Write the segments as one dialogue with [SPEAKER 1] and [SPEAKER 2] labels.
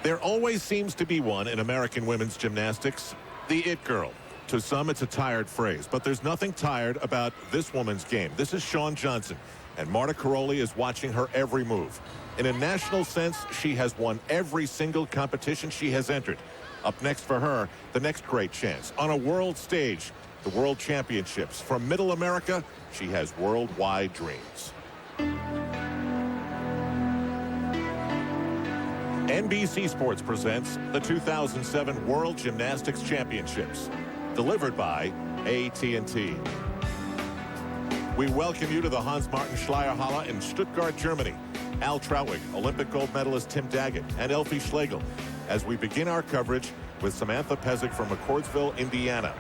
[SPEAKER 1] There always seems to be one in American women's gymnastics, the it girl. To some, it's a tired phrase, but there's nothing tired about this woman's game. This is Shawn Johnson, and Marta Karolyi is watching her every move. In a national sense, she has won every single competition she has entered. Up next for her, the next great chance on a world stage, the World Championships. From Middle America, she has worldwide dreams. NBC Sports presents the 2007 World Gymnastics Championships, delivered by AT&T. We welcome you to the Hans-Martin Schleierhalle in Stuttgart, Germany. Al Trautwig, Olympic gold medalist Tim Daggett, and Elfie Schlegel, as we begin our coverage with Samantha Pezic from McCordsville, Indiana.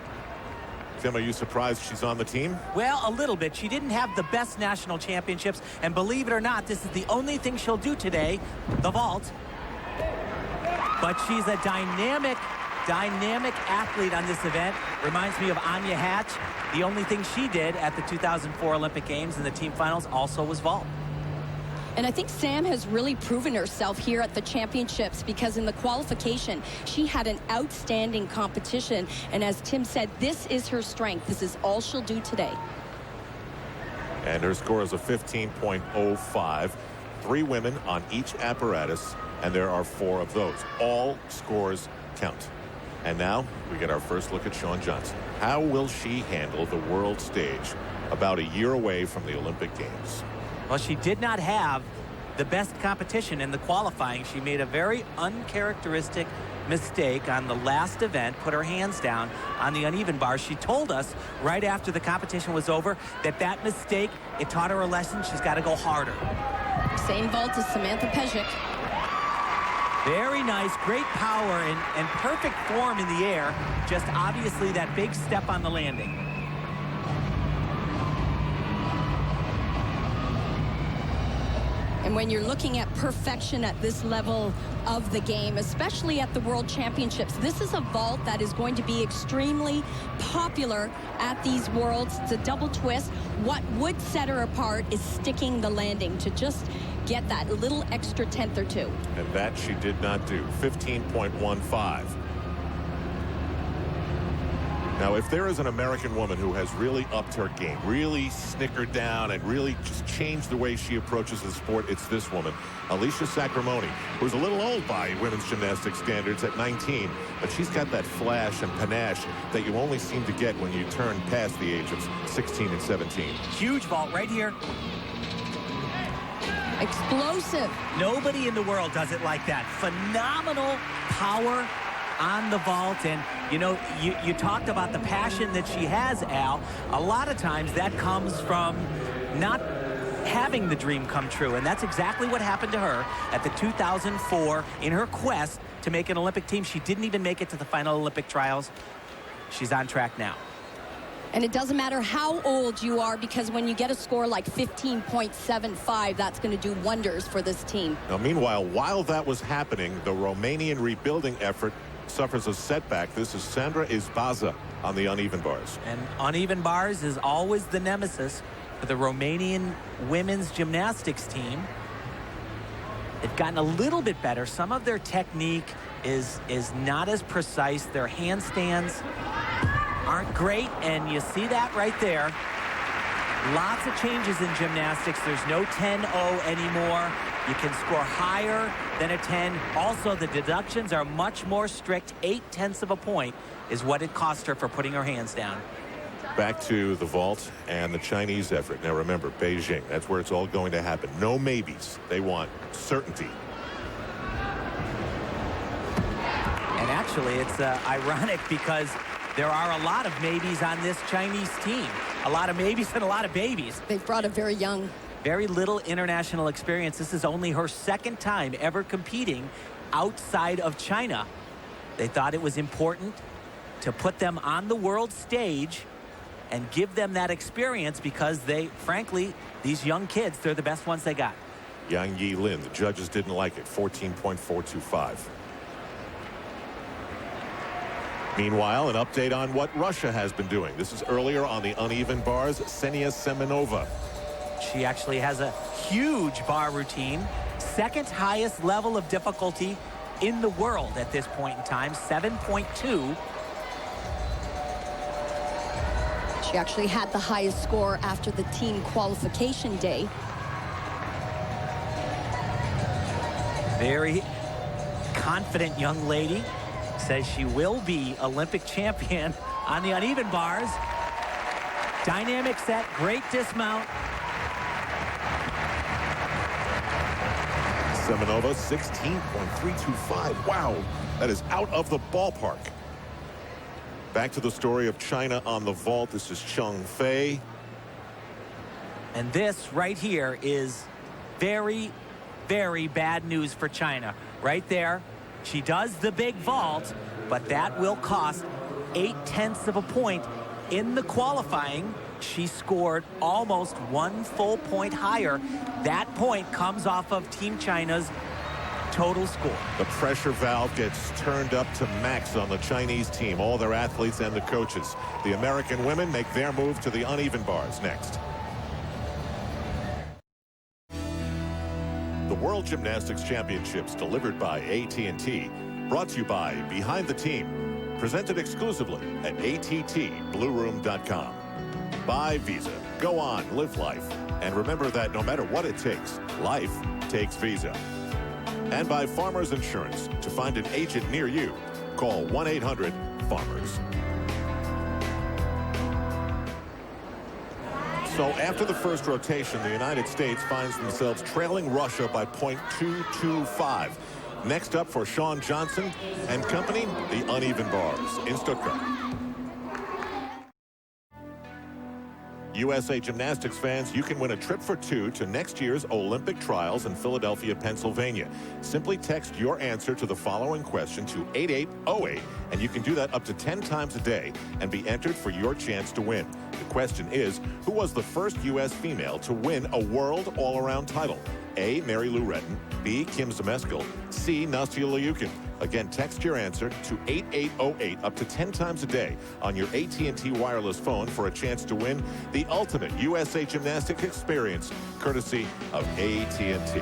[SPEAKER 1] Tim, are you surprised she's on the team?
[SPEAKER 2] Well, a little bit. She didn't have the best national championships, and believe it or not, this is the only thing she'll do today, the vault. But she's a dynamic athlete on this event. Reminds me of Anya Hatch. The only thing she did at the 2004 Olympic Games in the team finals also was vault.
[SPEAKER 3] And I think Sam has really proven herself here at the championships, because in the qualification, she had an outstanding competition. And as Tim said, this is her strength. This is all she'll do today.
[SPEAKER 1] And her score is a 15.05. 3 women on each apparatus, and there are 4 of those. All scores count. And now we get our first look at Shawn Johnson. How will she handle the world stage about a year away from the Olympic Games?
[SPEAKER 2] Well, she did not have the best competition in the qualifying. She made a very uncharacteristic mistake on the last event, put her hands down on the uneven bars. She told us right after the competition was over that mistake, it taught her a lesson. She's got to go harder.
[SPEAKER 3] Same vault as Samantha Pezic.
[SPEAKER 2] Very nice, great power and perfect form in the air. Just obviously that big step on the landing.
[SPEAKER 3] And when you're looking at perfection at this level of the game, especially at the World Championships, this is a vault that is going to be extremely popular at these Worlds. It's a double twist. What would set her apart is sticking the landing to just get that little extra tenth or two.
[SPEAKER 1] And that she did not do. 15.15. Now, if there is an American woman who has really upped her game, really snickered down, and really just changed the way she approaches the sport, it's this woman, Alicia Sacramone, who's a little old by women's gymnastics standards at 19, but she's got that flash and panache that you only seem to get when you turn past the age of 16 and 17.
[SPEAKER 2] Huge vault right here.
[SPEAKER 3] Explosive.
[SPEAKER 2] Nobody in the world does it like that. Phenomenal power on the vault. And you know, you talked about the passion that she has, Al. A lot of times that comes from not having the dream come true, and that's exactly what happened to her at the 2004 in her quest to make an Olympic team. She didn't even make it to the final Olympic trials. She's on track now.
[SPEAKER 3] And it doesn't matter how old you are, because when you get a score like 15.75, that's going to do wonders for this team.
[SPEAKER 1] Now, meanwhile, while that was happening, the Romanian rebuilding effort suffers a setback. This is Sandra Izbaza on the uneven bars.
[SPEAKER 2] And uneven bars is always the nemesis for the Romanian women's gymnastics team. They've gotten a little bit better. Some of their technique is not as precise. Their handstands aren't great, and you see that right there. Lots of changes in gymnastics. There's no 10-0 anymore. You can score higher than a 10. Also, the deductions are much more strict. 0.8 of a point is what it cost her for putting her hands down.
[SPEAKER 1] Back to the vault and the Chinese effort. Now remember, Beijing, that's where it's all going to happen. No maybes. They want certainty.
[SPEAKER 2] And actually, it's ironic, because there are a lot of maybes on this Chinese team. A lot of maybes and a lot of babies.
[SPEAKER 3] They've brought a very young.
[SPEAKER 2] Very little international experience. This is only her second time ever competing outside of China. They thought it was important to put them on the world stage and give them that experience, because they, frankly, these young kids, they're the best ones they got.
[SPEAKER 1] Yang Yi Lin, the judges didn't like it. 14.425. Meanwhile, an update on what Russia has been doing. This is earlier on the uneven bars, Ksenia Semenova.
[SPEAKER 2] She actually has a huge bar routine, second highest level of difficulty in the world at this point in time, 7.2.
[SPEAKER 3] She actually had the highest score after the team qualification day.
[SPEAKER 2] Very confident young lady. Says she will be Olympic champion on the uneven bars. Dynamic set, great dismount.
[SPEAKER 1] Semenova, 16.325. Wow, that is out of the ballpark. Back to the story of China on the vault. This is Cheng Fei.
[SPEAKER 2] And this right here is very, very bad news for China. Right there, she does the big vault, but that will cost 0.8 of a point. In the qualifying, she scored almost 1 full point higher. That point comes off of Team China's total score.
[SPEAKER 1] The pressure valve gets turned up to max on the Chinese team, all their athletes and the coaches. The American women make their move to the uneven bars next. The World Gymnastics Championships delivered by AT&T, brought to you by Behind the Team, presented exclusively at attblueroom.com. By Visa. Go on, live life. And remember that no matter what it takes, life takes Visa. And by Farmers Insurance. To find an agent near you, call 1-800-FARMERS. So after the first rotation, the United States finds themselves trailing Russia by .225. Next up for Shawn Johnson and company, the uneven bars in Stuttgart. USA Gymnastics fans, you can win a trip for 2 to next year's Olympic trials in Philadelphia, Pennsylvania. Simply text your answer to the following question to 8808, and you can do that up to 10 times a day and be entered for your chance to win. The question is, who was the first U.S. female to win a world all-around title? A. Mary Lou Retton, B. Kim Zmeskal, C. Nastya Liukin. Again, text your answer to 8808 up to 10 times a day on your AT&T wireless phone for a chance to win the ultimate USA Gymnastics experience, courtesy of AT&T.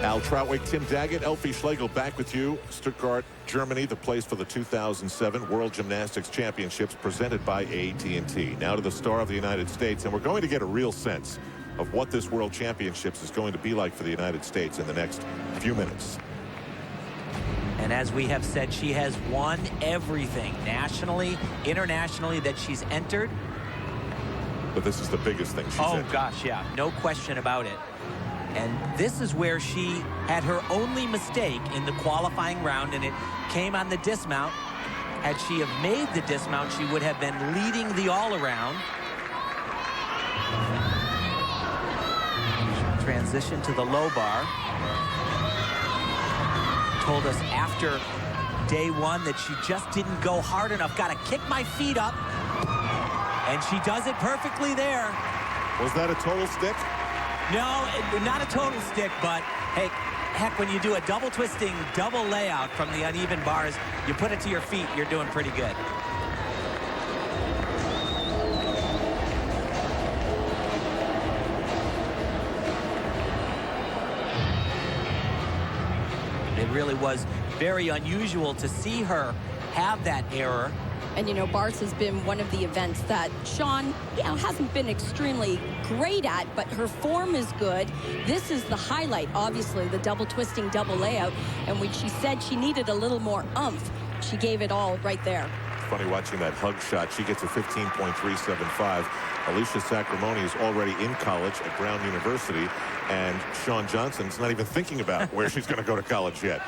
[SPEAKER 1] Al Troutwig, Tim Daggett, Elfie Schlegel back with you. Stuttgart, Germany, the place for the 2007 World Gymnastics Championships presented by AT&T. Now to the star of the United States, and we're going to get a real sense of what this World Championships is going to be like for the United States in the next few minutes.
[SPEAKER 2] And as we have said, she has won everything nationally, internationally that she's entered.
[SPEAKER 1] But this is the biggest thing she's entered.
[SPEAKER 2] Oh gosh, yeah, no question about it. And this is where she had her only mistake in the qualifying round, and it came on the dismount. Had she have made the dismount, she would have been leading the all-around. Transition to the low bar. Told us after day one that she just didn't go hard enough. Got to kick my feet up. And she does it perfectly there.
[SPEAKER 1] Was that a total stick?
[SPEAKER 2] No, not a total stick, but hey, heck, when you do a double twisting, double layout from the uneven bars, you put it to your feet, you're doing pretty good. It really was very unusual to see her have that error.
[SPEAKER 3] And, you know, bars has been one of the events that Shawn, you know, hasn't been extremely great at, but her form is good. This is the highlight, obviously, the double twisting, double layout. And when she said she needed a little more oomph, she gave it all right there.
[SPEAKER 1] Funny watching that hug shot. She gets a 15.375. Alicia Sacramone is already in college at Brown University, and Shawn Johnson's not even thinking about where she's going to go to college yet.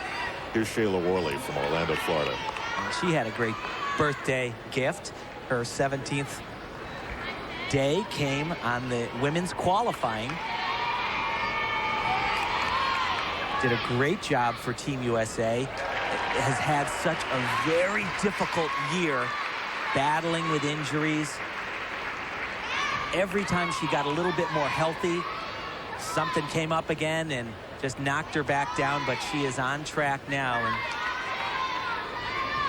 [SPEAKER 1] Here's Shayla Worley from Orlando, Florida.
[SPEAKER 2] She had a great birthday gift. Her 17th day came on the women's qualifying. Did a great job for Team USA. Has had such a very difficult year battling with injuries. Every time she got a little bit more healthy, something came up again and just knocked her back down, but she is on track now and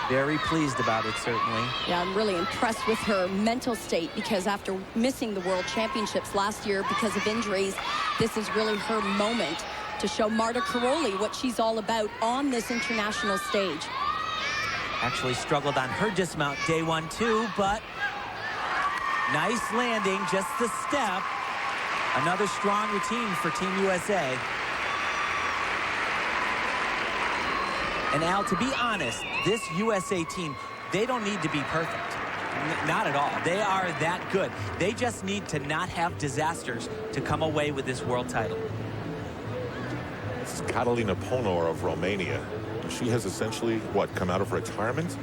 [SPEAKER 2] very pleased about it, certainly.
[SPEAKER 3] Yeah, I'm really impressed with her mental state, because after missing the World Championships last year because of injuries, this is really her moment to show Marta Karolyi what she's all about on this international stage.
[SPEAKER 2] Actually struggled on her dismount day one too, but nice landing, just the step. Another strong routine for Team USA. And Al, to be honest, this USA team, they don't need to be perfect. Not at all. They are that good. They just need to not have disasters to come away with this world title.
[SPEAKER 1] It's Catalina Ponor of Romania. She has essentially, what, come out of retirement?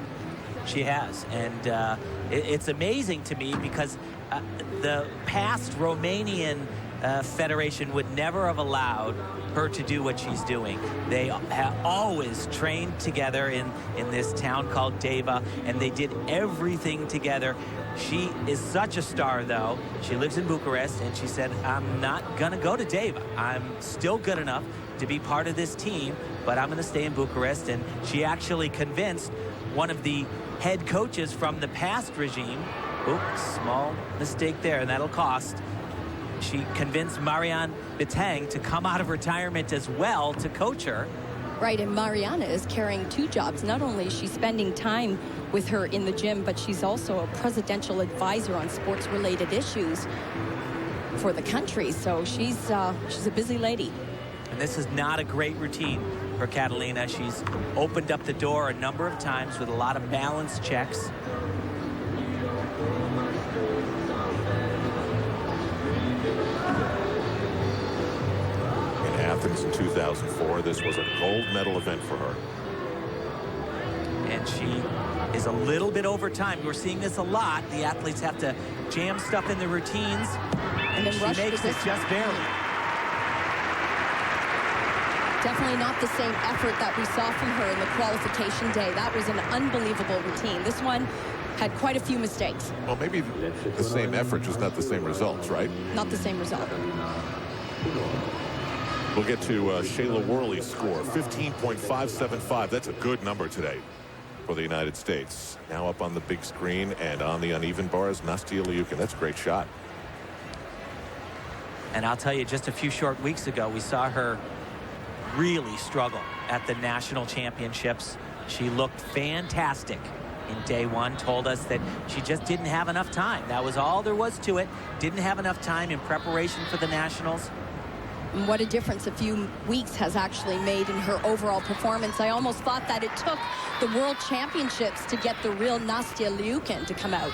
[SPEAKER 2] She has. And it's amazing to me because the past Romanian federation would never have allowed her to do what she's doing. They have always trained together in this town called Deva, and they did everything together. She is such a star, though. She lives in Bucharest, and she said, I'm not going to go to Deva. I'm still good enough to be part of this team, but I'm going to stay in Bucharest. And she actually convinced one of the head coaches from the past regime. Oops, small mistake there, and that'll cost. She convinced Marianne Betang to come out of retirement as well to coach her.
[SPEAKER 3] Right, and Mariana is carrying two jobs. Not only is she spending time with her in the gym, but she's also a presidential advisor on sports-related issues for the country. So she's a busy lady.
[SPEAKER 2] And this is not a great routine for Catalina. She's opened up the door a number of times with a lot of balance checks.
[SPEAKER 1] Athens in 2004. This was a gold medal event for her.
[SPEAKER 2] And she is a little bit over time. We're seeing this a lot. The athletes have to jam stuff in the routines.
[SPEAKER 3] And then
[SPEAKER 2] she
[SPEAKER 3] rush
[SPEAKER 2] makes it just barely.
[SPEAKER 3] Definitely not the same effort that we saw from her in the qualification day. That was an unbelievable routine. This one had quite a few mistakes.
[SPEAKER 1] Well, maybe the same effort, just not the same results, right?
[SPEAKER 3] Not the same result.
[SPEAKER 1] We'll get to Shayla Worley's score, 15.575. That's a good number today for the United States. Now up on the big screen and on the uneven bars, Nastia Liukin. That's a great shot.
[SPEAKER 2] And I'll tell you, just a few short weeks ago, we saw her really struggle at the national championships. She looked fantastic in day one, told us that she just didn't have enough time. That was all there was to it. Didn't have enough time in preparation for the nationals.
[SPEAKER 3] And what a difference a few weeks has actually made in her overall performance. I almost thought that it took the World Championships to get the real Nastia Liukin to come out.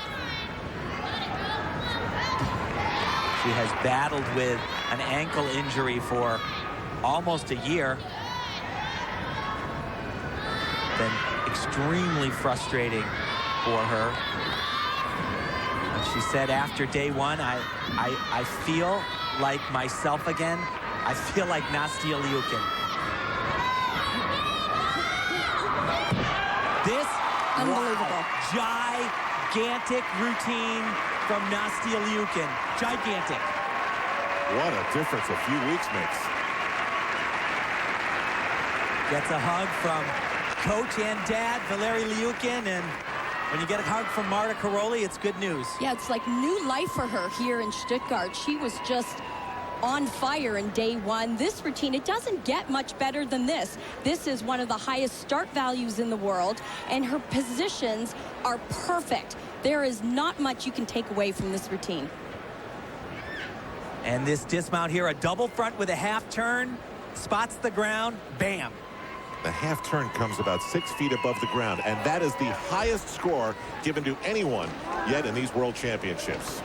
[SPEAKER 2] She has battled with an ankle injury for almost a year. Been extremely frustrating for her. And she said after day one, I feel like myself again. I feel like Nastia Liukin. This
[SPEAKER 3] unbelievable,
[SPEAKER 2] gigantic routine from Nastia Liukin. Gigantic.
[SPEAKER 1] What a difference a few weeks makes.
[SPEAKER 2] Gets a hug from coach and dad, Valeri Liukin, and when you get a hug from Marta Karolyi, it's good news.
[SPEAKER 3] Yeah, it's like new life for her here in Stuttgart. She was just on fire in day one. This routine, it doesn't get much better than this. This is one of the highest start values in the world, and her positions are perfect. There is not much you can take away from this routine.
[SPEAKER 2] And this dismount here, a double front with a half turn, spots the ground, bam.
[SPEAKER 1] The half turn comes about 6 feet above the ground, and that is the highest score given to anyone yet in these World Championships.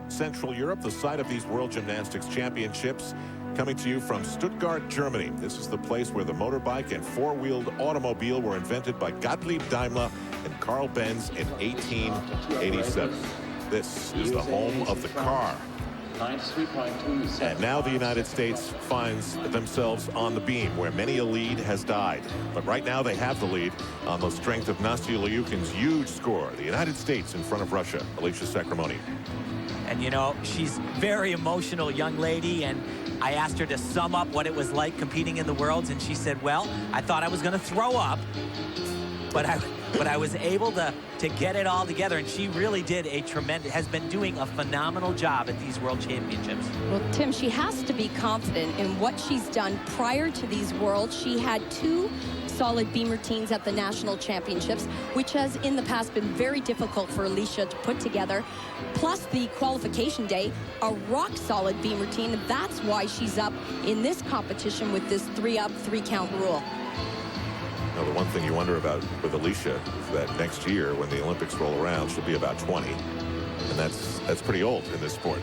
[SPEAKER 1] Central Europe, the site of these World Gymnastics Championships, coming to you from Stuttgart, Germany. This is the place where the motorbike and four-wheeled automobile were invented by Gottlieb Daimler and Carl Benz in 1887. This is the home of the car. And now the United States finds themselves on the beam where many a lead has died. But right now they have the lead on the strength of Nastia Liukin's huge score. The United States in front of Russia. Alicia Sacramone.
[SPEAKER 2] And you know, she's very emotional young lady, and I asked her to sum up what it was like competing in the Worlds, and she said, well, I thought I was going to throw up, but but I was able to get it all together, and she really did has been doing a phenomenal job at these World Championships.
[SPEAKER 3] Well, Tim, she has to be confident in what she's done prior to these Worlds. She had 2 solid beam routines at the national championships, which has in the past been very difficult for Alicia to put together. Plus the qualification day, a rock solid beam routine. And that's why she's up in this competition with this 3-up, 3-count rule.
[SPEAKER 1] Now, the one thing you wonder about with Alicia is that next year when the Olympics roll around, she'll be about 20. And that's pretty old in this sport.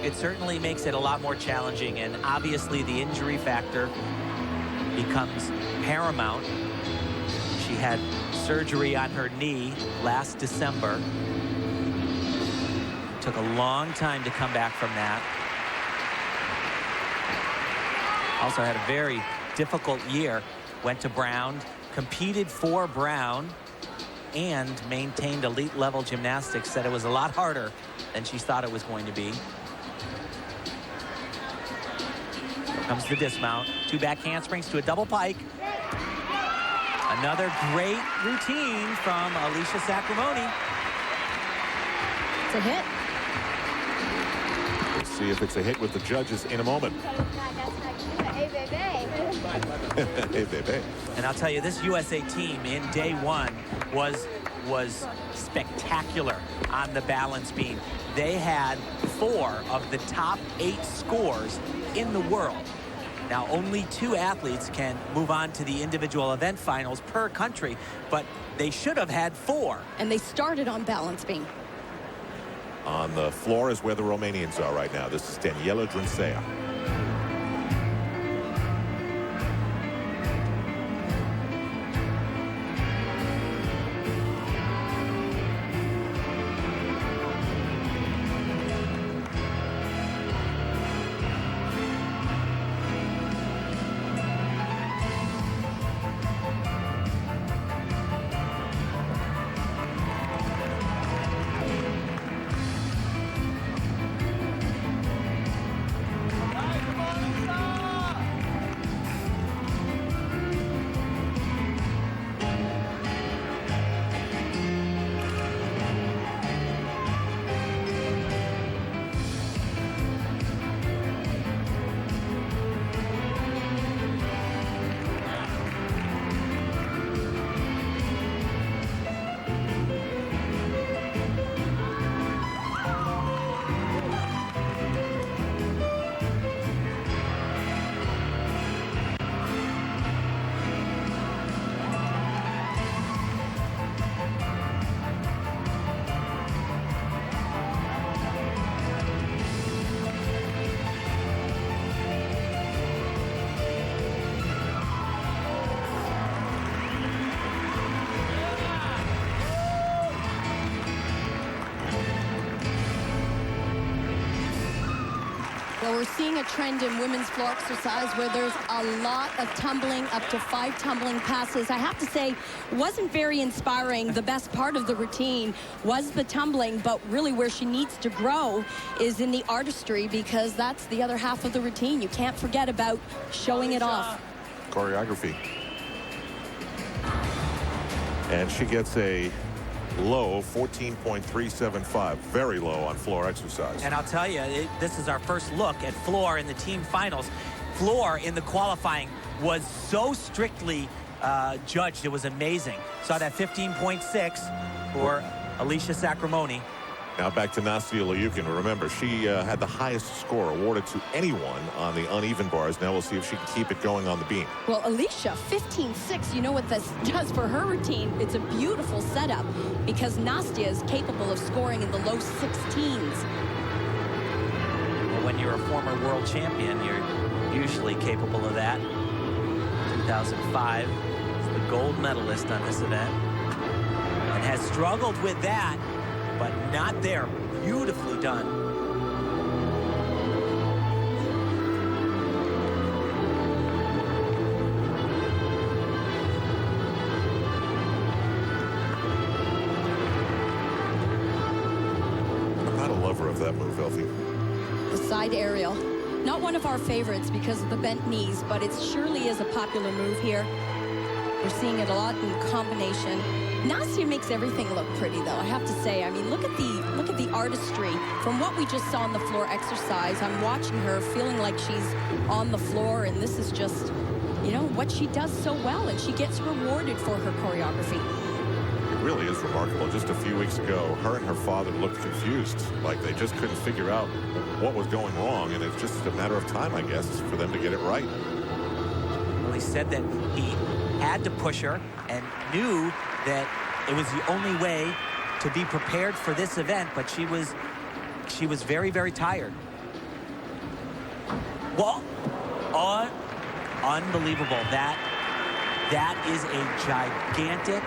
[SPEAKER 2] It certainly makes it a lot more challenging, and obviously the injury factor becomes paramount. She had surgery on her knee last December. Took a long time to come back from that. Also had a very difficult year. Went to Brown, competed for Brown, and maintained elite level gymnastics. Said it was a lot harder than she thought it was going to be. Comes the dismount, 2 back handsprings to a double pike. Another great routine from Alicia Sacramone.
[SPEAKER 3] It's a hit.
[SPEAKER 1] We'll see if it's a hit with the judges in a moment. Hey, baby.
[SPEAKER 2] And I'll tell you, this USA team in day 1 was spectacular on the balance beam. They had 4 of the top 8 scores in the world. Now, only 2 athletes can move on to the individual event finals per country, but they should have had 4.
[SPEAKER 3] And they started on balance beam.
[SPEAKER 1] On the floor is where the Romanians are right now. This is Daniela Drinsea.
[SPEAKER 3] Well, we're seeing a trend in women's floor exercise where there's a lot of tumbling, up to 5 tumbling passes. I have to say, wasn't very inspiring. The best part of the routine was the tumbling, but really where she needs to grow is in the artistry, because that's the other half of the routine. You can't forget about showing it off.
[SPEAKER 1] Choreography. And she gets a low 14.375, very low on floor exercise.
[SPEAKER 2] And I'll tell you, this is our first look at floor in the team finals. Floor in the qualifying was so strictly judged. It was amazing. Saw that 15.6 for Alicia Sacramone.
[SPEAKER 1] Now back to Nastia Liukin. Remember, she had the highest score awarded to anyone on the uneven bars. Now we'll see if she can keep it going on the beam.
[SPEAKER 3] Well, Alicia, 15.6, you know what this does for her routine? It's a beautiful setup because Nastia is capable of scoring in the low 16s.
[SPEAKER 2] Well, when you're a former world champion, you're usually capable of that. 2005 is the gold medalist on this event and has struggled with that, but not there. Beautifully done.
[SPEAKER 1] I'm not a lover of that move, Elfie.
[SPEAKER 3] The side aerial. Not one of our favorites because of the bent knees, but it surely is a popular move here. We're seeing it a lot in combination. Nastia makes everything look pretty, though, I have to say. I mean, look at the artistry. From what we just saw on the floor exercise, I'm watching her, feeling like she's on the floor, and this is just, you know, what she does so well, and she gets rewarded for her choreography.
[SPEAKER 1] It really is remarkable. Just a few weeks ago, her and her father looked confused, like they just couldn't figure out what was going wrong, and it's just a matter of time, I guess, for them to get it right.
[SPEAKER 2] Well, he said that he had to push her and knew that it was the only way to be prepared for this event, but she was very, very tired. Well, unbelievable. That is a gigantic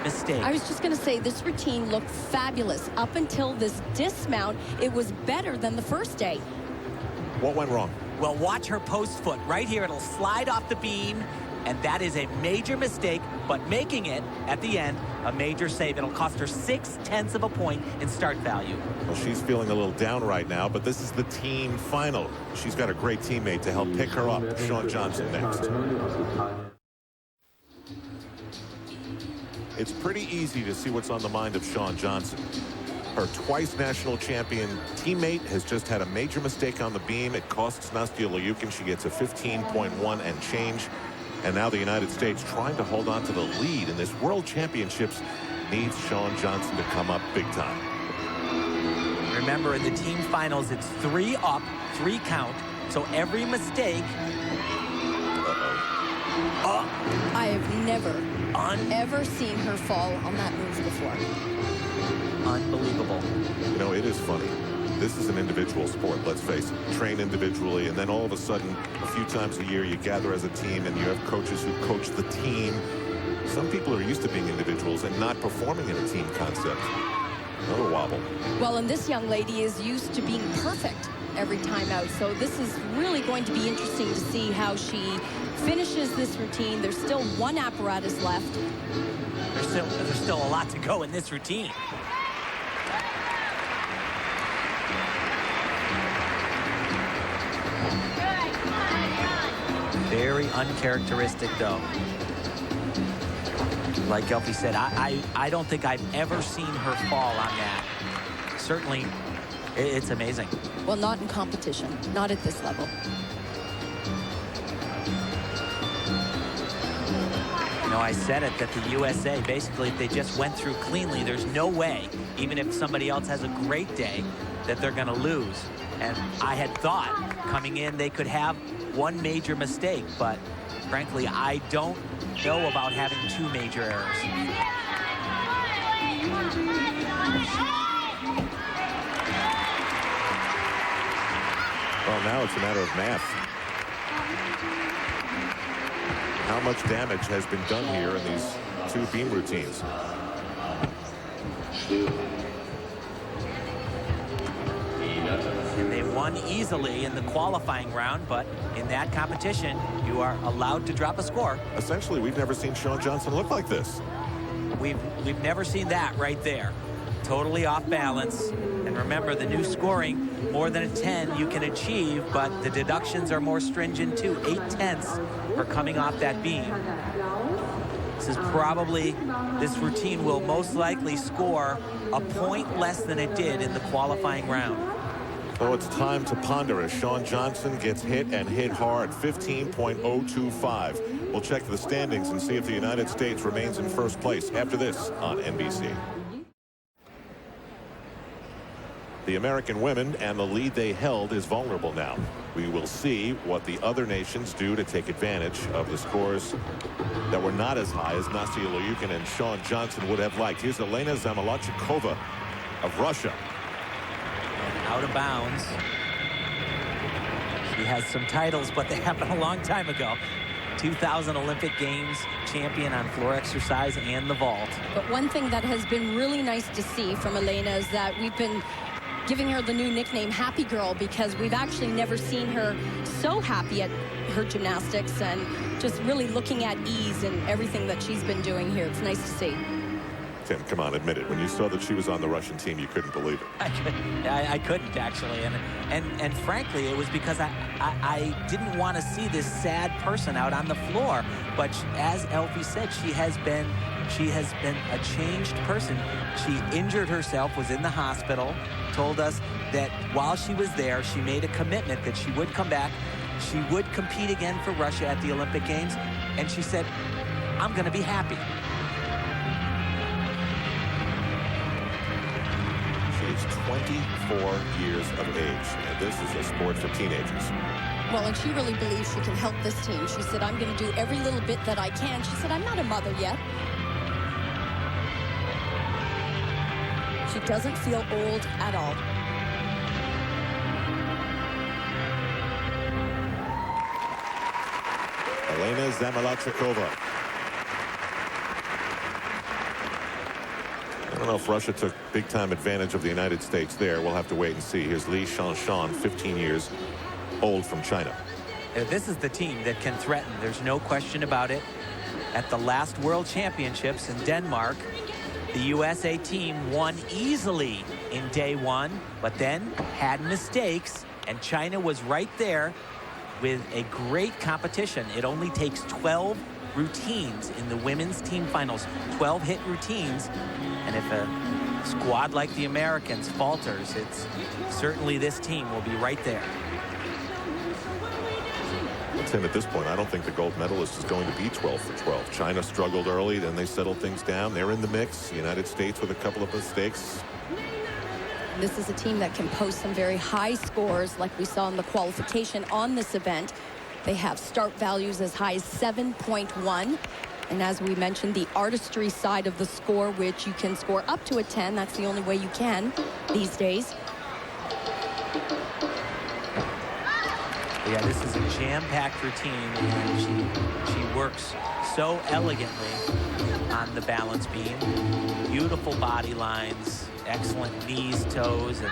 [SPEAKER 2] mistake.
[SPEAKER 3] I was just going to say, this routine looked fabulous. Up until this dismount, it was better than the first day.
[SPEAKER 1] What went wrong?
[SPEAKER 2] Well, watch her post foot. Right here, it'll slide off the beam, and that is a major mistake, but making it, at the end, a major save. It'll cost her 0.6 of a point in start value.
[SPEAKER 1] Well, she's feeling a little down right now, but this is the team final. She's got a great teammate to help pick her up. Shawn Johnson next. It's pretty easy to see what's on the mind of Shawn Johnson. Her twice national champion teammate has just had a major mistake on the beam. It costs Nastia Liukin. She gets a 15.1 and change. And now the United States, trying to hold on to the lead in this World Championships, needs Shawn Johnson to come up big time.
[SPEAKER 2] Remember, in the team finals, it's 3 up, 3 count. So every mistake.
[SPEAKER 3] I have never ever seen her fall on that move before.
[SPEAKER 2] Unbelievable.
[SPEAKER 1] You know, it is funny. This is an individual sport, let's face it. Train individually, and then all of a sudden, a few times a year, you gather as a team, and you have coaches who coach the team. Some people are used to being individuals and not performing in a team concept. Another wobble.
[SPEAKER 3] Well, and this young lady is used to being perfect every time out, so this is really going to be interesting to see how she finishes this routine. There's still one apparatus left.
[SPEAKER 2] There's still a lot to go in this routine. Very uncharacteristic, though. Like Gelfie said, I don't think I've ever seen her fall on that. Certainly, it's amazing.
[SPEAKER 3] Well, not in competition, not at this level.
[SPEAKER 2] You know, I said it, that the USA, basically, if they just went through cleanly, there's no way, even if somebody else has a great day, that they're going to lose. And I had thought, coming in, they could have one major mistake, but frankly, I don't know about having 2 major errors.
[SPEAKER 1] Well, now it's a matter of math. How much damage has been done here in these 2 beam routines?
[SPEAKER 2] And they won easily in the qualifying round, but in that competition, you are allowed to drop a score.
[SPEAKER 1] Essentially, we've never seen Shawn Johnson look like this.
[SPEAKER 2] We've never seen that right there. Totally off balance. And remember, the new scoring, more than a 10 you can achieve, but the deductions are more stringent too. 0.8 for coming off that beam. This routine will most likely score a point less than it did in the qualifying round.
[SPEAKER 1] So it's time to ponder as Shawn Johnson gets hit and hit hard. 15.025. We'll check the standings and see if the United States remains in first place after this on NBC. The American women and the lead they held is vulnerable now. We will see what the other nations do to take advantage of the scores that were not as high as Nastia Liukin and Shawn Johnson would have liked. Here's Elena Zamolodchikova of Russia.
[SPEAKER 2] Out of bounds. She has some titles, but they happened a long time ago. 2000 Olympic Games champion on floor exercise and the vault.
[SPEAKER 3] But one thing that has been really nice to see from Elena is that we've been giving her the new nickname Happy Girl, because we've actually never seen her so happy at her gymnastics and just really looking at ease and everything that she's been doing here. It's nice to see.
[SPEAKER 1] Tim, come on, admit it. When you saw that she was on the Russian team, you couldn't believe it.
[SPEAKER 2] I couldn't, actually. And frankly, it was because I didn't want to see this sad person out on the floor. But as Elfie said, she has been a changed person. She injured herself, was in the hospital, told us that while she was there, she made a commitment that she would come back. She would compete again for Russia at the Olympic Games. And she said, I'm going to be happy.
[SPEAKER 1] She's 24 years of age, and this is a sport for teenagers.
[SPEAKER 3] Well, and she really believes she can help this team. She said, I'm going to do every little bit that I can. She said, I'm not a mother yet. She doesn't feel old at all.
[SPEAKER 1] Elena Zamolodchikova. I don't know if Russia took big-time advantage of the United States there. We'll have to wait and see. Here's Li Shanshan, 15 years old, from China.
[SPEAKER 2] This is the team that can threaten. There's no question about it. At the last World Championships in Denmark, the USA team won easily in day one, but then had mistakes, and China was right there with a great competition. It only takes 12 routines in the women's team finals, 12 hit routines, and if a squad like the Americans falters, it's certainly this team will be right there.
[SPEAKER 1] Tim, at this point, I don't think the gold medalist is going to be 12 for 12. China struggled early, then they settled things down. They're in the mix. The United States with a couple of mistakes.
[SPEAKER 3] This is a team that can post some very high scores like we saw in the qualification on this event. They have start values as high as 7.1. And as we mentioned, the artistry side of the score, which you can score up to a 10. That's the only way you can these days.
[SPEAKER 2] Yeah, this is a jam-packed routine, and she works so elegantly on the balance beam. Beautiful body lines, excellent knees, toes, and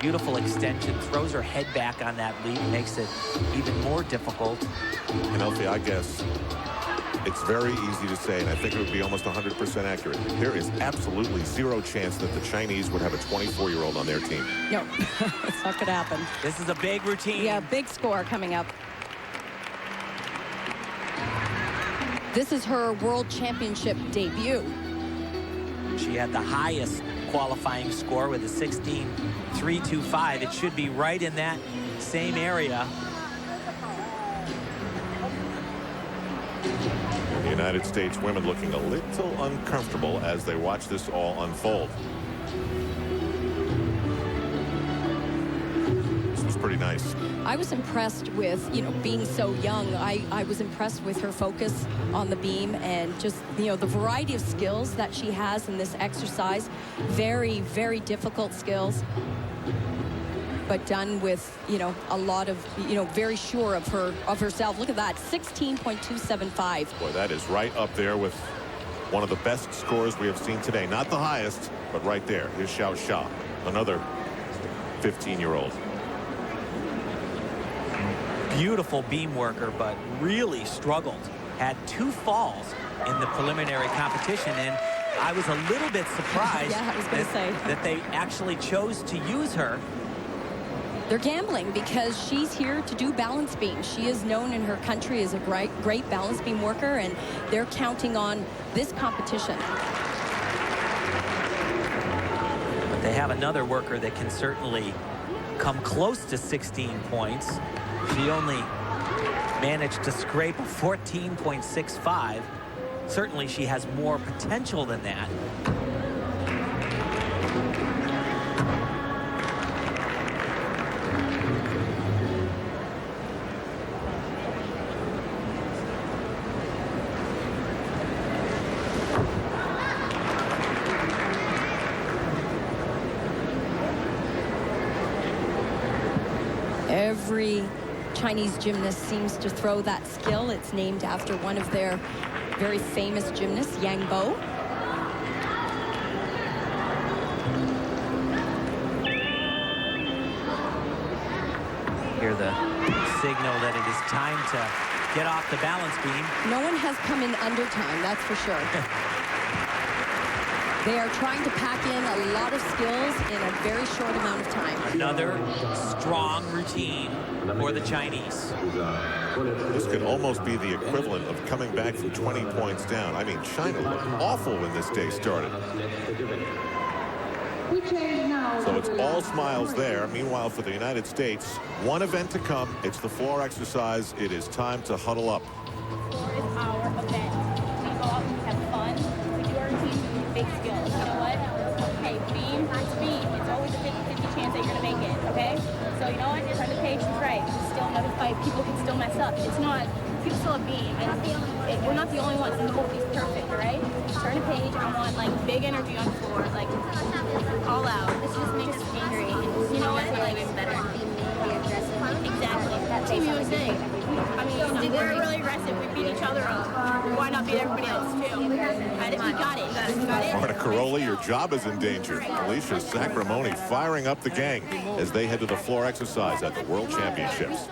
[SPEAKER 2] beautiful extension. Throws her head back on that leap, makes it even more difficult.
[SPEAKER 1] And Elfie, I guess it's very easy to say, and I think it would be almost 100% accurate. There is absolutely zero chance that the Chinese would have a 24-year-old on their team.
[SPEAKER 3] No, it's not going to happen.
[SPEAKER 2] This is a big routine.
[SPEAKER 3] Yeah, big score coming up. This is her World Championship debut.
[SPEAKER 2] She had the highest qualifying score with a 16.325. It should be right in that same area.
[SPEAKER 1] The United States women looking a little uncomfortable as they watch this all unfold. This was pretty nice.
[SPEAKER 3] I was impressed with, being so young. I was impressed with her focus on the beam and just, the variety of skills that she has in this exercise. Very, very difficult skills, but done with, a lot of, very sure of herself. Look at that, 16.275.
[SPEAKER 1] Boy, that is right up there with one of the best scores we have seen today. Not the highest, but right there. Here's Xiao Xia, another 15-year-old.
[SPEAKER 2] Beautiful beam worker, but really struggled. Had 2 falls in the preliminary competition, and I was a little bit surprised
[SPEAKER 3] Yeah, I was gonna say.
[SPEAKER 2] that they actually chose to use her.
[SPEAKER 3] They're gambling because she's here to do balance beam. She is known in her country as a great balance beam worker, and they're counting on this competition.
[SPEAKER 2] But they have another worker that can certainly come close to 16 points. She only managed to scrape a 14.65. Certainly she has more potential than that.
[SPEAKER 3] Every Chinese gymnast seems to throw that skill. It's named after one of their very famous gymnasts, Yang Bo.
[SPEAKER 2] Hear the signal that it is time to get off the balance beam.
[SPEAKER 3] No one has come in under time, that's for sure. They are trying to pack in a lot of skills in a very short amount of time.
[SPEAKER 2] Another strong routine for the Chinese.
[SPEAKER 1] This could almost be the equivalent of coming back from 20 points down. I mean, China looked awful when this day started. So it's all smiles there. Meanwhile, for the United States, one event to come. It's the floor exercise. It is time to huddle up.
[SPEAKER 4] Floor is our event. We go out and we have fun. We do our routine, we do big skills. You know what? Hey, beam, it's beam. It's always a 50-50 chance that you're going to make it, okay? So you know what? Turn the page is right. It's still another fight. People can still mess up. It's not, people still have beam. And we're not the only ones. Nobody's perfect, right? Turn the page. I want, like, big energy on the floor. Like, all out. This just makes us angry. You know what? Like, it's better. Exactly. Team USA. I mean, you know, we're really aggressive. We beat each other up. Why not beat everybody else, too? We got it. You got it?
[SPEAKER 1] Marta Caroli, your job is in danger. Alicia Sacramone firing up the gang as they head to the floor exercise at the World Championships.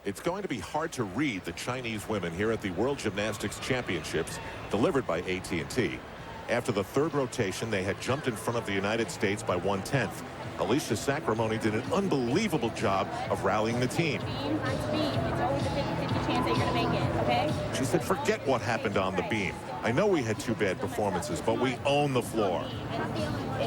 [SPEAKER 1] It's going to be hard to read the Chinese women here at the World Gymnastics Championships, delivered by AT&T. After the third rotation, they had jumped in front of the United States by 1/10. Alicia Sacramone did an unbelievable job of rallying the team.
[SPEAKER 4] Beam, it's beam. It's always a 50-50 chance that you're going to make it, okay?
[SPEAKER 1] She said, forget what happened on the beam. I know we had two bad performances, but we own the floor.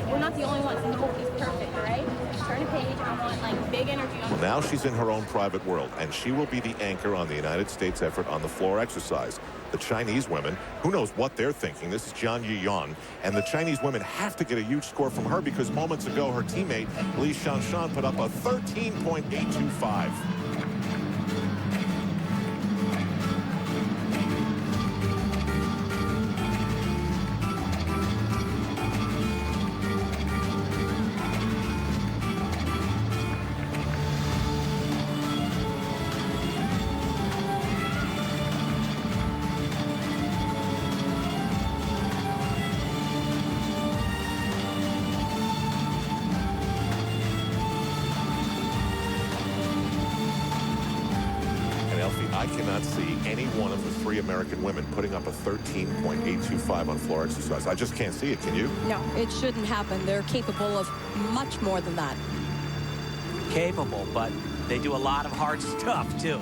[SPEAKER 4] We're not the only ones. Nobody's perfect, all right? Turn the page. I want, like, big energy on the
[SPEAKER 1] Well, now she's in her own private world, and she will be the anchor on the United States effort on the floor exercise. The Chinese women, who knows what they're thinking? This is Jian Yuyan, and the Chinese women have to get a huge score from her because moments ago her teammate Li Shanshan put up a 13.825. I cannot see any one of the three American women putting up a 13.825 on floor exercise. I just can't see it. Can you?
[SPEAKER 3] No, it shouldn't happen. They're capable of much more than that.
[SPEAKER 2] Capable, but they do a lot of hard stuff, too.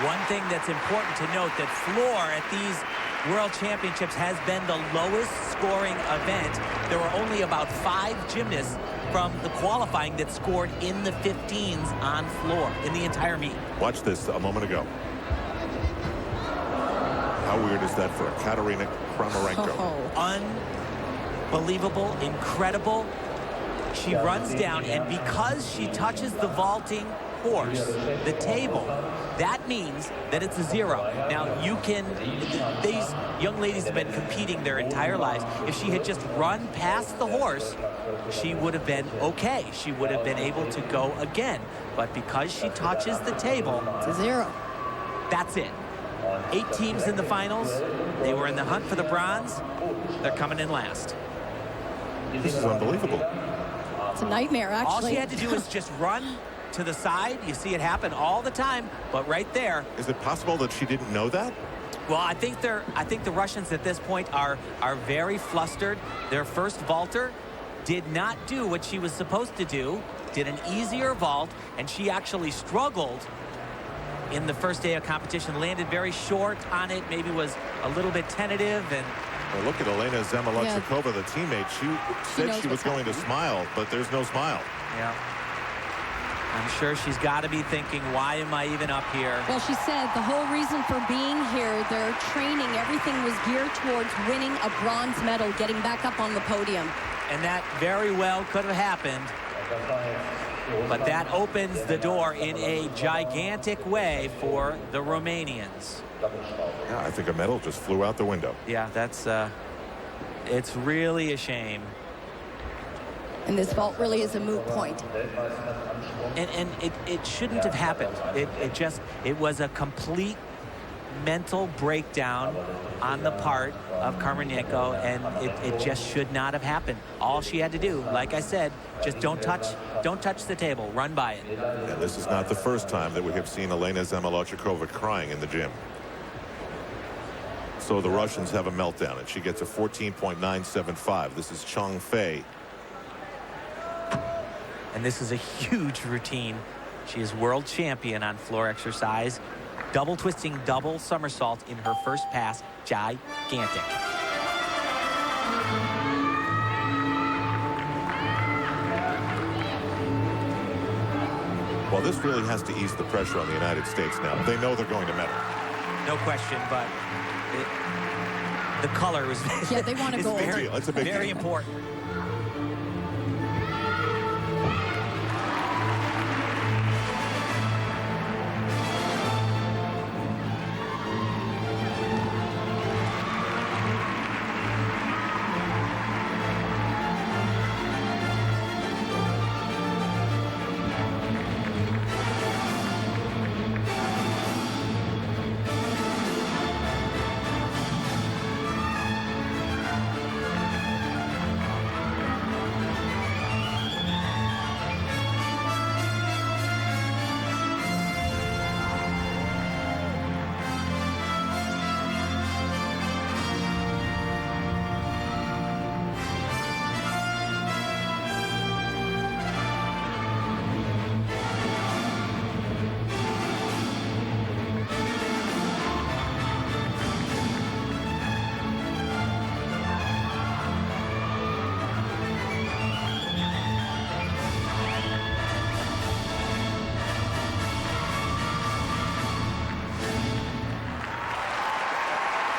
[SPEAKER 2] One thing that's important to note, that floor at these World Championships has been the lowest scoring event. There were only about 5 gymnasts from the qualifying that scored in the 15s on floor in the entire meet.
[SPEAKER 1] Watch this a moment ago. How weird is that for a Katerina Kramarenko?
[SPEAKER 2] Unbelievable, incredible. She runs down, and because she touches the vaulting horse, the table, that means that it's a 0. Now, you can, these young ladies have been competing their entire lives. If she had just run past the horse, she would have been okay. She would have been able to go again. But because she touches the table,
[SPEAKER 3] it's a 0.
[SPEAKER 2] That's it. 8 teams in the finals. They were in the hunt for the bronze. They're coming in last.
[SPEAKER 1] This is unbelievable.
[SPEAKER 3] It's a nightmare, actually.
[SPEAKER 2] All she had to do is just run to the side. You see it happen all the time, but right there.
[SPEAKER 1] Is it possible that she didn't know that?
[SPEAKER 2] Well, I think the Russians at this point are very flustered. Their first vaulter did not do what she was supposed to do, did an easier vault, and she actually struggled in the first day of competition, landed very short on it, maybe was a little bit tentative. And
[SPEAKER 1] well, look at Elena Zamolodchikova, the teammate. She said she was going to smile, but there's no smile.
[SPEAKER 2] Yeah. I'm sure she's got to be thinking, why am I even up here?
[SPEAKER 3] Well, she said the whole reason for being here, their training, everything was geared towards winning a bronze medal, getting back up on the podium.
[SPEAKER 2] And that very well could have happened But that opens the door in a gigantic way for the Romanians.
[SPEAKER 1] Yeah, I think a medal just flew out the window.
[SPEAKER 2] Yeah, that's it's really a shame.
[SPEAKER 3] And this vault really is a moot point.
[SPEAKER 2] And it shouldn't have happened. It was a complete mental breakdown on the part of Karmenenko, and it just should not have happened. All she had to do, like I said, just don't touch the table, run by it.
[SPEAKER 1] And this is not the first time that we have seen Elena Zamolodchikova crying in the gym. So the Russians have a meltdown, and she gets a 14.975. This is Chong Fei.
[SPEAKER 2] And this is a huge routine. She is world champion on floor exercise. Double twisting, double somersault in her first pass. Gigantic.
[SPEAKER 1] Well, this really has to ease the pressure on the United States now. They know they're going to medal.
[SPEAKER 2] No question, but the color is,
[SPEAKER 3] yeah, they want to go.
[SPEAKER 1] It's a big
[SPEAKER 2] very
[SPEAKER 1] deal.
[SPEAKER 2] important.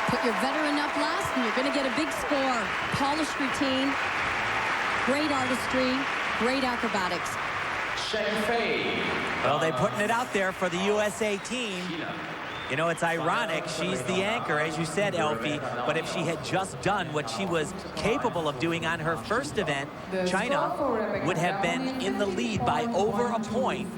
[SPEAKER 3] Put your veteran up last, and you're going to get a big score. Polished routine, great artistry, great acrobatics.
[SPEAKER 2] Well, they're putting it out there for the USA team. You know, it's ironic. She's the anchor, as you said, Elfie. But if she had just done what she was capable of doing on her first event, China would have been in the lead by over a point.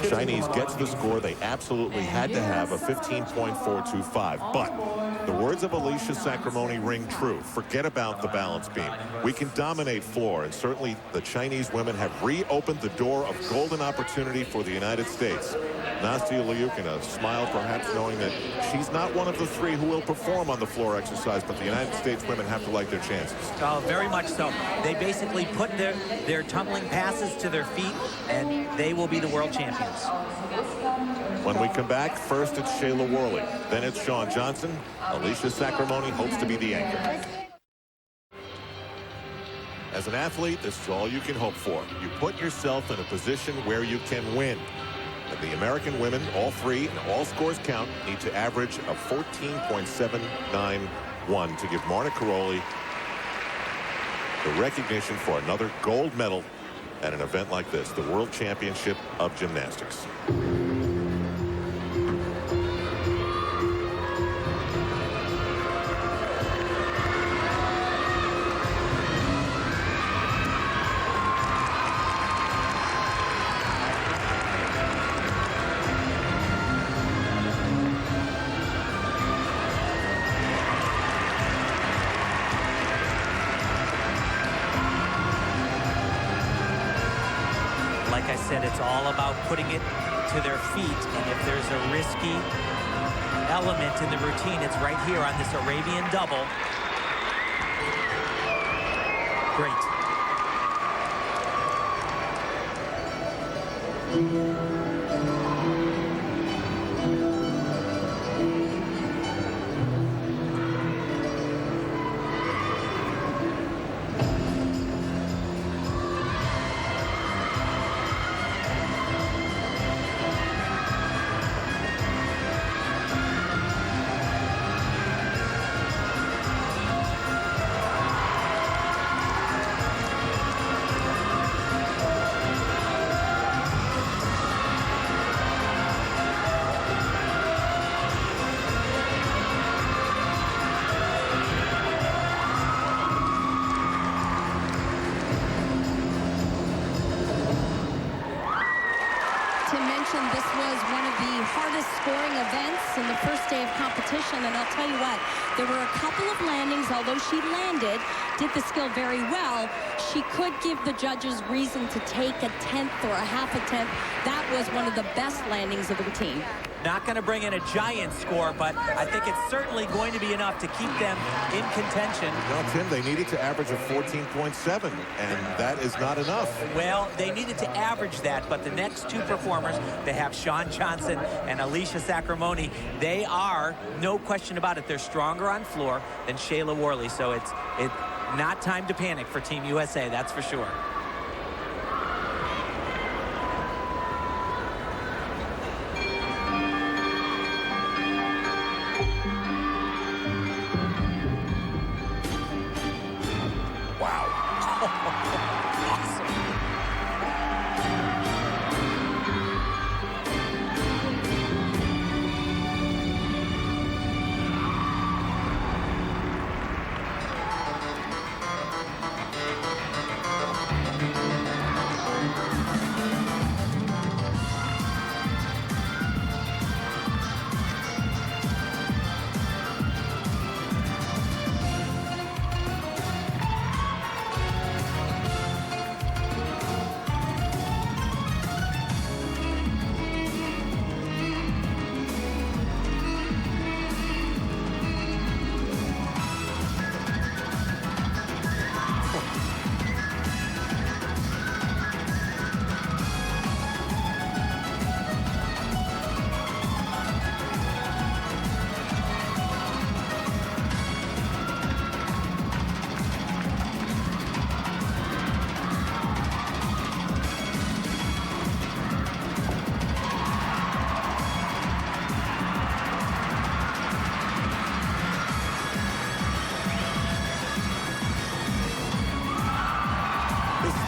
[SPEAKER 1] Chinese gets the score they absolutely had to have, a 15.425. But the words of Alicia Sacramone ring true. Forget about the balance beam. We can dominate floor, and certainly the Chinese women have reopened the door of golden opportunity for the United States. Nastia Liukin, smile perhaps knowing that she's not one of the three who will perform on the floor exercise, but the United States women have to like their chances.
[SPEAKER 2] Oh, very much so. They basically put their tumbling passes to their feet, and they will be the world champions.
[SPEAKER 1] When we come back, first it's Shayla Worley, then it's Shawn Johnson. Alicia Sacramone hopes to be the anchor. As an athlete, this is all you can hope for. You put yourself in a position where you can win. And the American women, all three, and all scores count, need to average a 14.791 to give Marta Karolyi the recognition for another gold medal at an event like this, the World Championship of Gymnastics.
[SPEAKER 2] Like I said, it's all about putting it to their feet, and if there's a risky element in the routine, it's right here on this Arabian double. Great.
[SPEAKER 3] mentioned this was one of the hardest scoring events in the first day of competition, and I'll tell you what, there were a couple of landings. Although she did the skill very well, she could give the judges reason to take a tenth or a half a tenth. That was one of the best landings of the routine.
[SPEAKER 2] Not going to bring in a giant score, but I think it's certainly going to be enough to keep them in contention.
[SPEAKER 1] No, Tim, they needed to average a 14.7, and that is not enough.
[SPEAKER 2] Well, they needed to average that, but the next two performers, they have Shawn Johnson and Alicia Sacramone. They are, no question about it, they're stronger on floor than Shayla Worley, so it's not time to panic for Team USA, that's for sure.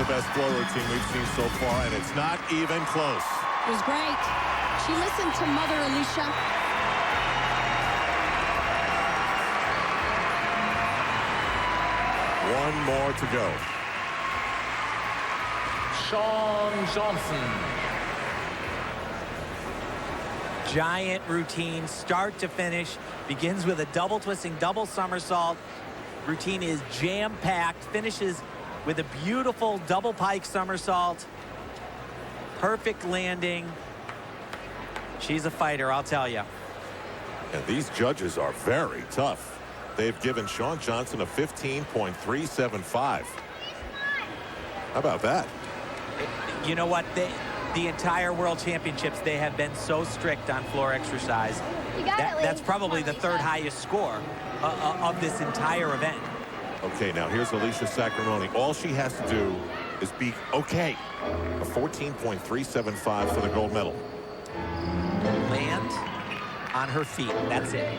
[SPEAKER 1] Best floor routine we've seen so far, and it's not even close.
[SPEAKER 3] It was great. She listened to Mother Alicia.
[SPEAKER 1] One more to go.
[SPEAKER 5] Shawn Johnson.
[SPEAKER 2] Giant routine, start to finish. Begins with a double twisting, double somersault. Routine is jam-packed, finishes with a beautiful double pike somersault. Perfect landing. She's a fighter, I'll tell you.
[SPEAKER 1] And these judges are very tough. They've given Shawn Johnson a 15.375. How about that?
[SPEAKER 2] You know what? The entire World Championships, they have been so strict on floor exercise. That's probably the third highest score of this entire event.
[SPEAKER 1] Okay, now here's Alicia Sacramone. All she has to do is be okay. A 14.375 for the gold medal.
[SPEAKER 2] Land on her feet. That's it.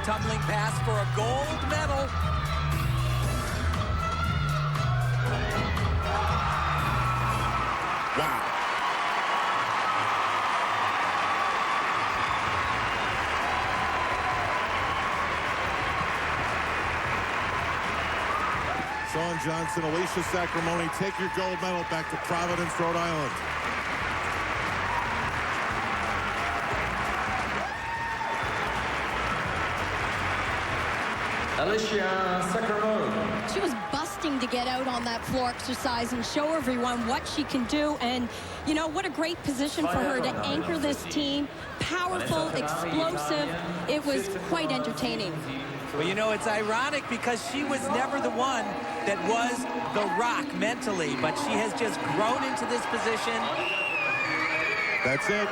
[SPEAKER 2] Tumbling pass for a gold medal.
[SPEAKER 1] Wow. Shawn Johnson, Alicia Sacramone, take your gold medal back to Providence, Rhode Island.
[SPEAKER 5] Alicia Sacramone.
[SPEAKER 3] She was busting to get out on that floor exercise and show everyone what she can do. And, you know, what a great position for her to anchor this team. Powerful, explosive. It was quite entertaining.
[SPEAKER 2] Well, you know, it's ironic because she was never the one that was the rock mentally, but she has just grown into this position.
[SPEAKER 1] That's it.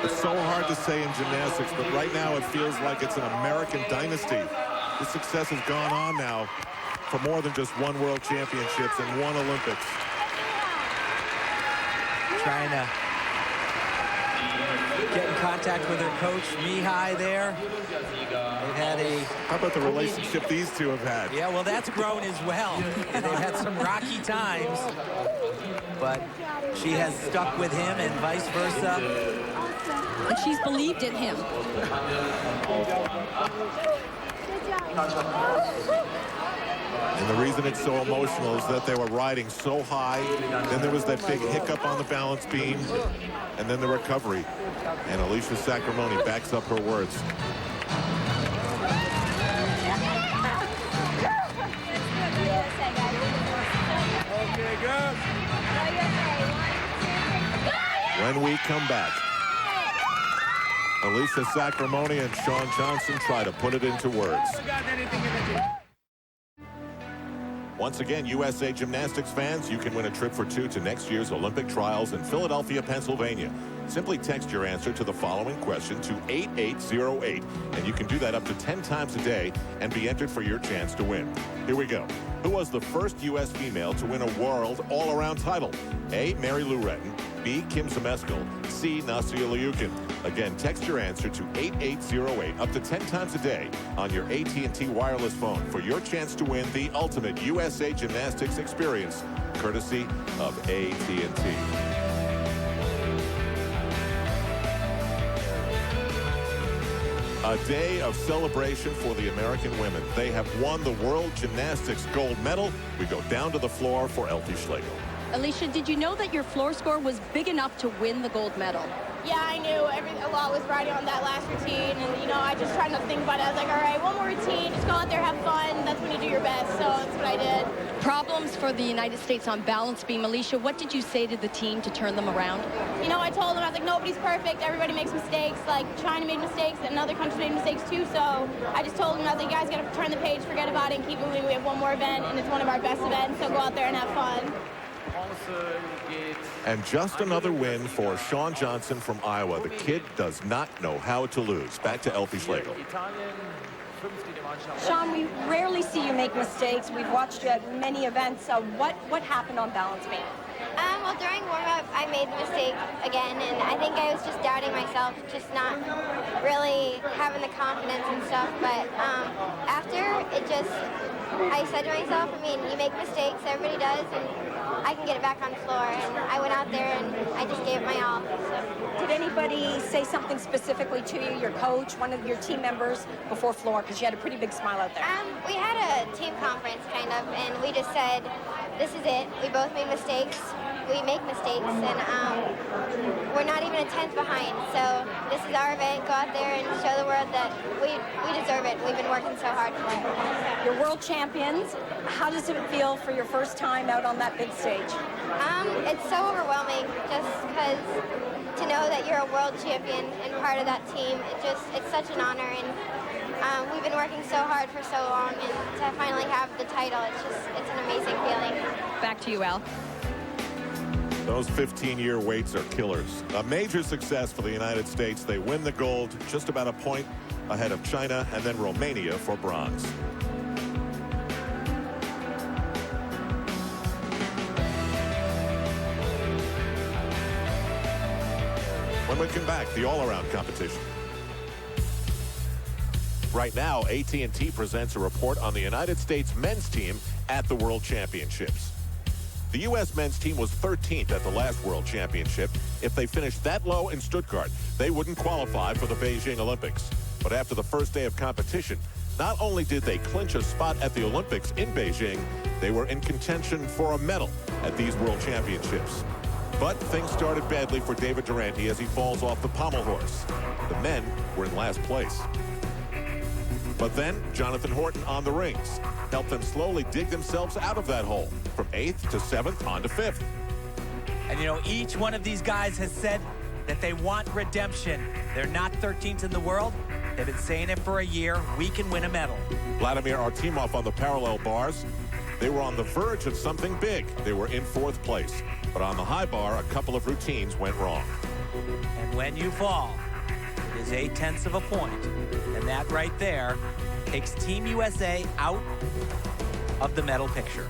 [SPEAKER 1] It's so hard to say in gymnastics, but right now it feels like it's an American dynasty. This success has gone on now for more than just one World Championships and one Olympics.
[SPEAKER 2] Trying to get in contact with her coach, Mihai, there. They've had a...
[SPEAKER 1] How about the relationship these two have had?
[SPEAKER 2] Yeah, well, that's grown as well. They've had some rocky times, but she has stuck with him and vice versa.
[SPEAKER 3] And she's believed in him.
[SPEAKER 1] And the reason it's so emotional is that they were riding so high. Then there was that big hiccup on the balance beam, and then the recovery. And Alicia Sacramone backs up her words. When we come back, Alicia Sacramone and Shawn Johnson try to put it into words. Once again, USA Gymnastics fans, you can win a trip for two to next year's Olympic trials in Philadelphia, Pennsylvania. Simply text your answer to the following question to 8808, and you can do that up to 10 times a day and be entered for your chance to win. Here we go. Who was the first U.S. female to win a world all-around title? A. Mary Lou Retton, B. Kim Zmeskal, C. Nastia Liukin. Again, text your answer to 8808 up to 10 times a day on your AT&T wireless phone for your chance to win the ultimate USA Gymnastics experience, courtesy of AT&T. A day of celebration for the American women. They have won the World Gymnastics gold medal. We go down to the floor for Elfie Schlegel.
[SPEAKER 3] Alicia, did you know that your floor score was big enough to win the gold medal?
[SPEAKER 4] Yeah, I knew a lot was riding on that last routine, and you know, I just tried not to think about it. I was like, all right, one more routine, just go out there, have fun. That's when you do your best, so that's what I did.
[SPEAKER 3] Problems for the United States on balance beam. Alicia, what did you say to the team to turn them around?
[SPEAKER 4] You know, I told them, I was like, nobody's perfect. Everybody makes mistakes. Like, China made mistakes, and other countries made mistakes too, so I just told them, I was like, you guys got to turn the page, forget about it, and keep moving. We have one more event, and it's one of our best events, so go out there and have fun.
[SPEAKER 1] And just another win for Shawn Johnson from Iowa. The kid does not know how to lose. Back to Elfie Schlegel.
[SPEAKER 6] Shawn, we rarely see you make mistakes. We've watched you at many events. What happened on balance beam?
[SPEAKER 7] Well, during warm-up, I made the mistake again, and I think I was just doubting myself, just not really having the confidence and stuff. But after, I said to myself, I mean, you make mistakes, everybody does, and I can get it back on the floor. And I went out there and I just gave it my all. So.
[SPEAKER 6] Did anybody say something specifically to you, your coach, one of your team members, before floor? Because you had a pretty big smile out there.
[SPEAKER 7] We had a team conference, kind of, and we just said, this is it. We both made mistakes. We make mistakes, and we're not even a tenth behind. So this is our event. Go out there and show the world that we deserve it. We've been working so hard for it.
[SPEAKER 6] You're world champions. How does it feel for your first time out on that big stage?
[SPEAKER 7] It's so overwhelming, just because to know that you're a world champion and part of that team, it's such an honor. And we've been working so hard for so long, and to finally have the title, it's an amazing feeling.
[SPEAKER 3] Back to you, Al.
[SPEAKER 1] Those 15-year waits are killers. A major success for the United States. They win the gold, just about a point ahead of China and then Romania for bronze. When we come back, the all-around competition. Right now, AT&T presents a report on the United States men's team at the World Championships. The U.S. men's team was 13th at the last World Championship. If they finished that low in Stuttgart, they wouldn't qualify for the Beijing Olympics. But after the first day of competition, Not only did they clinch a spot at the Olympics in Beijing, they were in contention for a medal at these World Championships. But things started badly for David Durante as he falls off the pommel horse. The men were in last place. But then Jonathan Horton on the rings helped them slowly dig themselves out of that hole, from 8th to 7th on to 5th.
[SPEAKER 2] And, you know, each one of these guys has said that they want redemption. They're not 13th in the world. They've been saying it for a year. We can win a medal.
[SPEAKER 1] Vladimir Artemov on the parallel bars. They were on the verge of something big. They were in 4th place. But on the high bar, a couple of routines went wrong.
[SPEAKER 2] And when you fall, it is 0.8 of a point. And that right there takes Team USA out of the medal picture.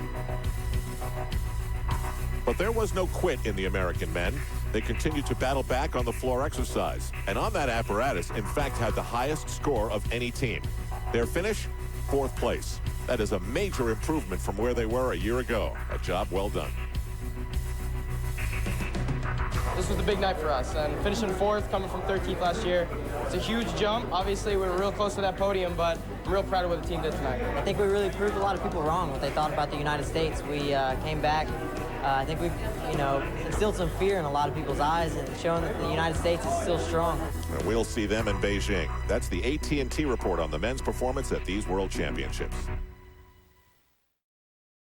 [SPEAKER 1] But there was no quit in the American men. They continued to battle back on the floor exercise. And on that apparatus, in fact, had the highest score of any team. Their finish, 4th place. That is a major improvement from where they were a year ago. A job well done.
[SPEAKER 8] This was the big night for us, and finishing 4th, coming from 13th last year, it's a huge jump. Obviously, we were real close to that podium, but I'm real proud of what the team did tonight.
[SPEAKER 9] I think we really proved a lot of people wrong what they thought about the United States. We came back. I think we've, instilled some fear in a lot of people's eyes and shown that the United States is still strong.
[SPEAKER 1] And we'll see them in Beijing. That's the AT&T report on the men's performance at these World Championships.